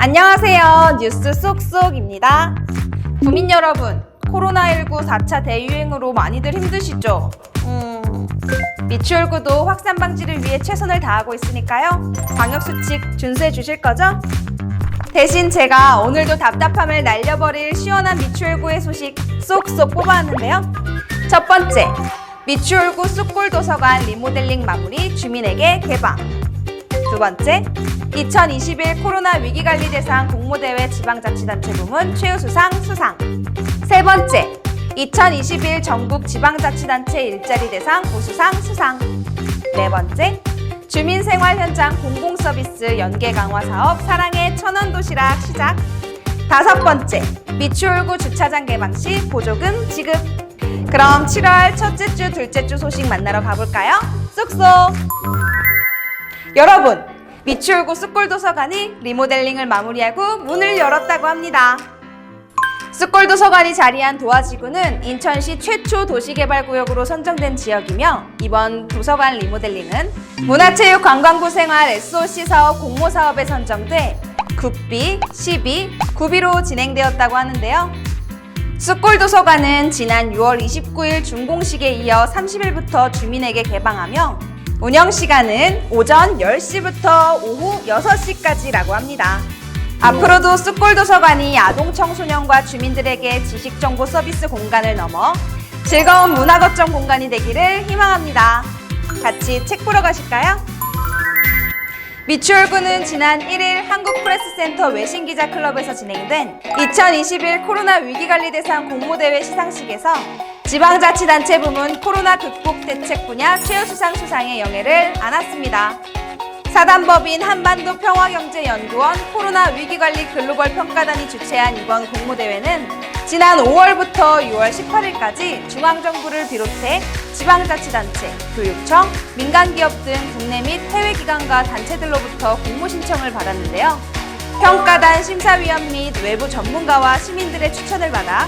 안녕하세요. 뉴스 쏙쏙입니다. 국민 여러분, 코로나19 4차 대유행으로 많이들 힘드시죠? 미추홀구도 확산 방지를 위해 최선을 다하고 있으니까요. 방역수칙 준수해 주실 거죠? 대신 제가 오늘도 답답함을 날려버릴 시원한 미추홀구의 소식 쏙쏙 뽑아왔는데요. 첫 번째, 미추홀구 쑥골 도서관 리모델링 마무리 주민에게 개방. 두 번째, 2021 코로나 위기관리 대상 공모대회 지방자치단체 부문 최우수상 수상. 세 번째, 2021 전국 지방자치단체 일자리 대상 우수상 수상. 네 번째, 주민생활 현장 공공서비스 연계 강화 사업 사랑의 천원도시락 시작. 다섯 번째, 미추홀구 주차장 개방 시 보조금 지급. 그럼 7월 첫째 주, 둘째 주 소식 만나러 가볼까요? 쏙쏙! 여러분, 미추홀구 쑥골 도서관이 리모델링을 마무리하고 문을 열었다고 합니다. 쑥골 도서관이 자리한 도화지구는 인천시 최초 도시개발구역으로 선정된 지역이며, 이번 도서관 리모델링은 문화체육관광부 생활 SOC 사업 공모사업에 선정돼 국비, 시비, 구비로 진행되었다고 하는데요. 쑥골 도서관은 지난 6월 29일 준공식에 이어 30일부터 주민에게 개방하며 운영시간은 오전 10시부터 오후 6시까지라고 합니다. 앞으로도 쑥골 도서관이 아동 청소년과 주민들에게 지식정보 서비스 공간을 넘어 즐거운 문화거점 공간이 되기를 희망합니다. 같이 책 보러 가실까요? 미추홀구는 지난 1일 한국프레스센터 외신기자클럽에서 진행된 2021 코로나 위기관리 대상 공모대회 시상식에서 지방자치단체 부문 코로나 극복 대책 분야 최우수상 수상의 영예를 안았습니다. 사단법인 한반도 평화경제연구원 코로나 위기관리 글로벌 평가단이 주최한 이번 공모대회는 지난 5월부터 6월 18일까지 중앙정부를 비롯해 지방자치단체, 교육청, 민간기업 등 국내 및 해외기관과 단체들로부터 공모 신청을 받았는데요. 평가단 심사위원 및 외부 전문가와 시민들의 추천을 받아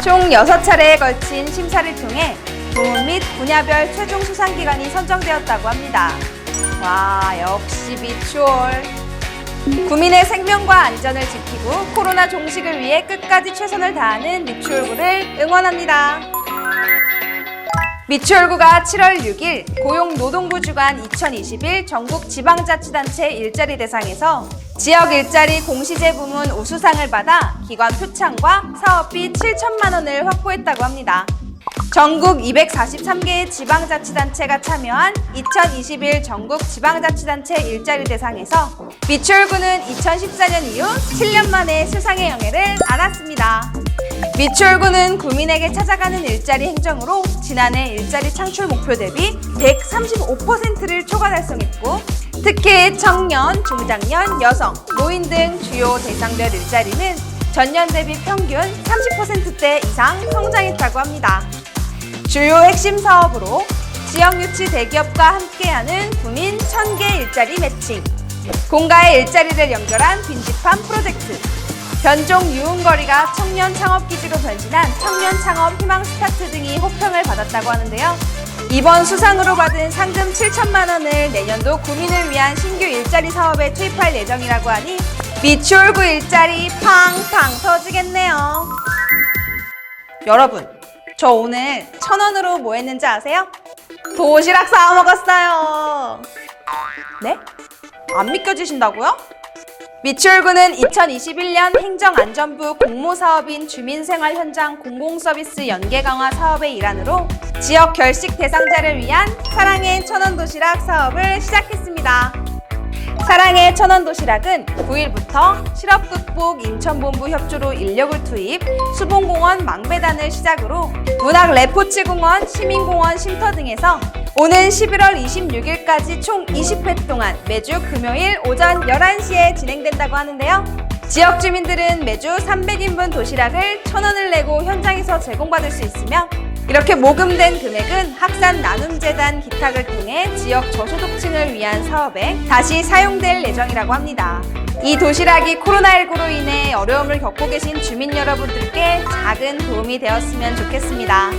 총 6차례에 걸친 심사를 통해 부문 및 분야별 최종 수상기관이 선정되었다고 합니다. 와, 역시 미추홀. 국민의 생명과 안전을 지키고 코로나 종식을 위해 끝까지 최선을 다하는 미추홀구를 응원합니다. 미추홀구가 7월 6일 고용노동부 주관 2021 전국 지방자치단체 일자리 대상에서 지역 일자리 공시제 부문 우수상을 받아 기관 표창과 사업비 7천만 원을 확보했다고 합니다. 전국 243개의 지방자치단체가 참여한 2021 전국 지방자치단체 일자리 대상에서 미추홀구는 2014년 이후 7년 만에 수상의 영예를 안았습니다. 미추홀구는 구민에게 찾아가는 일자리 행정으로 지난해 일자리 창출 목표 대비 135%를 초과 달성했고, 특히 청년, 중장년, 여성, 노인 등 주요 대상별 일자리는 전년 대비 평균 30%대 이상 성장했다고 합니다. 주요 핵심 사업으로 지역 유치 대기업과 함께하는 구민 1000개 일자리 매칭, 공가의 일자리를 연결한 빈집함 프로젝트, 변종 유흥거리가 청년 창업기지로 변신한 청년 창업 희망 스타트 등이 호평을 받았다고 하는데요. 이번 수상으로 받은 상금 7천만 원을 내년도 구민을 위한 신규 일자리 사업에 투입할 예정이라고 하니 미추홀구 일자리 팡팡 터지겠네요. 여러분, 저 오늘 1,000원으로 뭐 했는지 아세요? 도시락 사와 먹었어요. 네? 안 믿겨지신다고요? 미추홀구는 2021년 행정안전부 공모사업인 주민생활 현장 공공서비스 연계 강화 사업의 일환으로 지역 결식 대상자를 위한 사랑의 천원도시락 사업을 시작했습니다. 사랑의 천원도시락은 9일부터 실업극복 인천본부 협조로 인력을 투입, 수봉공원 망배단을 시작으로 문학 레포츠공원, 시민공원 쉼터 등에서 오는 11월 26일까지 총 20회 동안 매주 금요일 오전 11시에 진행된다고 하는데요. 지역 주민들은 매주 300인분 도시락을 1,000원을 내고 현장에서 제공받을 수 있으며, 이렇게 모금된 금액은 학산 나눔재단 기탁을 통해 지역 저소득층을 위한 사업에 다시 사용될 예정이라고 합니다. 이 도시락이 코로나19로 인해 어려움을 겪고 계신 주민 여러분들께 작은 도움이 되었으면 좋겠습니다.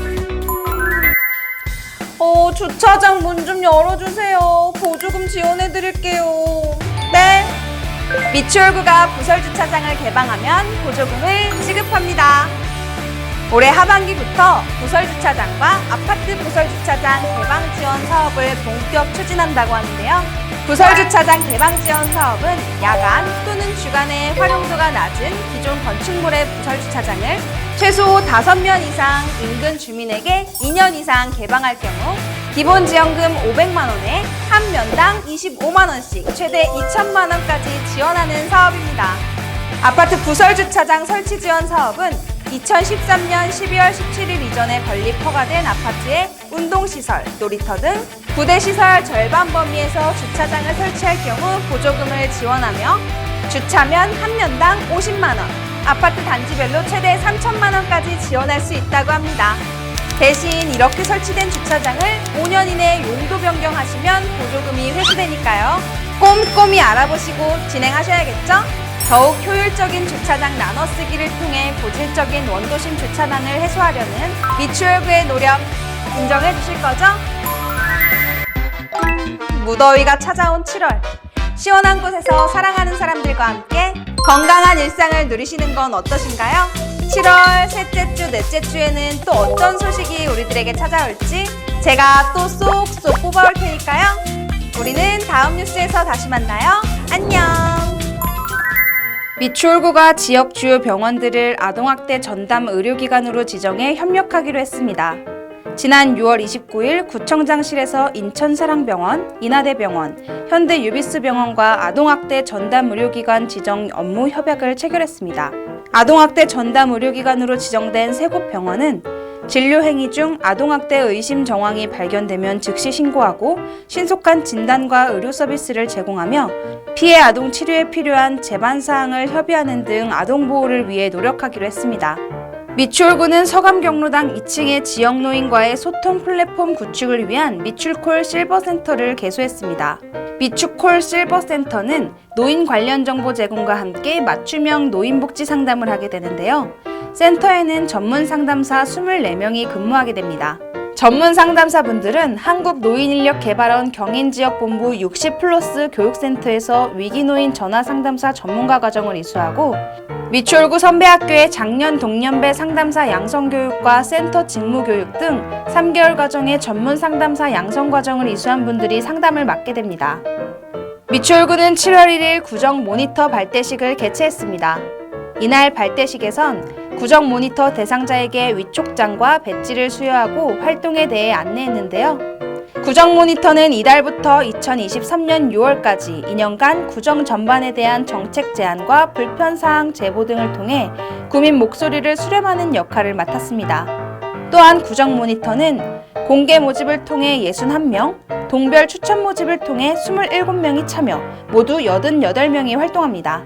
주차장 문 좀 열어주세요. 보조금 지원해드릴게요. 네? 미추홀구가 부설주차장을 개방하면 보조금을 지급합니다. 올해 하반기부터 부설주차장과 아파트 부설주차장 개방 지원 사업을 본격 추진한다고 하는데요. 부설주차장 개방 지원 사업은 야간 또는 주간에 활용도가 낮은 기존 건축물의 부설주차장을 최소 5면 이상 인근 주민에게 2년 이상 개방할 경우 기본 지원금 500만 원에 한 면당 25만 원씩 최대 2천만 원까지 지원하는 사업입니다. 아파트 부설주차장 설치 지원 사업은 2013년 12월 17일 이전에 건립 허가된 아파트의 운동시설, 놀이터 등 부대시설 절반 범위에서 주차장을 설치할 경우 보조금을 지원하며 주차면 한 면당 50만 원, 아파트 단지별로 최대 3천만 원까지 지원할 수 있다고 합니다. 대신 이렇게 설치된 주차장을 5년 이내 용도 변경하시면 보조금이 회수되니까요. 꼼꼼히 알아보시고 진행하셔야겠죠? 더욱 효율적인 주차장 나눠쓰기를 통해 고질적인 원도심 주차난을 해소하려는 미추홀구의 노력 인정해 주실 거죠? 무더위가 찾아온 7월, 시원한 곳에서 사랑하는 사람들과 함께 건강한 일상을 누리시는 건 어떠신가요? 7월 셋째 주, 넷째 주에는 또 어떤 소식이 우리들에게 찾아올지 제가 또 쏙쏙 뽑아올 테니까요. 우리는 다음 뉴스에서 다시 만나요. 안녕! 미추홀구가 지역 주요 병원들을 아동학대 전담 의료기관으로 지정해 협력하기로 했습니다. 지난 6월 29일 구청장실에서 인천사랑병원, 인하대병원, 현대유비스병원과 아동학대 전담 의료기관 지정 업무 협약을 체결했습니다. 아동학대 전담 의료기관으로 지정된 세 곳 병원은 진료 행위 중 아동학대 의심 정황이 발견되면 즉시 신고하고 신속한 진단과 의료 서비스를 제공하며 피해 아동 치료에 필요한 제반 사항을 협의하는 등 아동 보호를 위해 노력하기로 했습니다. 미추홀구는 서감경로당 2층의 지역 노인과의 소통 플랫폼 구축을 위한 미추콜 실버센터를 개소했습니다. 미추콜 실버센터는 노인 관련 정보 제공과 함께 맞춤형 노인복지 상담을 하게 되는데요. 센터에는 전문 상담사 24명이 근무하게 됩니다. 전문 상담사분들은 한국노인인력개발원 경인지역본부 60플러스 교육센터에서 위기노인 전화상담사 전문가 과정을 이수하고 미추홀구 선배학교의 작년 동년배 상담사 양성교육과 센터 직무교육 등 3개월 과정의 전문 상담사 양성 과정을 이수한 분들이 상담을 맡게 됩니다. 미추홀구는 7월 1일 구정 모니터 발대식을 개최했습니다. 이날 발대식에선 구정 모니터 대상자에게 위촉장과 배지를 수여하고 활동에 대해 안내했는데요. 구정 모니터는 이달부터 2023년 6월까지 2년간 구정 전반에 대한 정책 제안과 불편사항 제보 등을 통해 구민 목소리를 수렴하는 역할을 맡았습니다. 또한 구정 모니터는 공개 모집을 통해 61명, 동별 추천 모집을 통해 27명이 참여, 모두 88명이 활동합니다.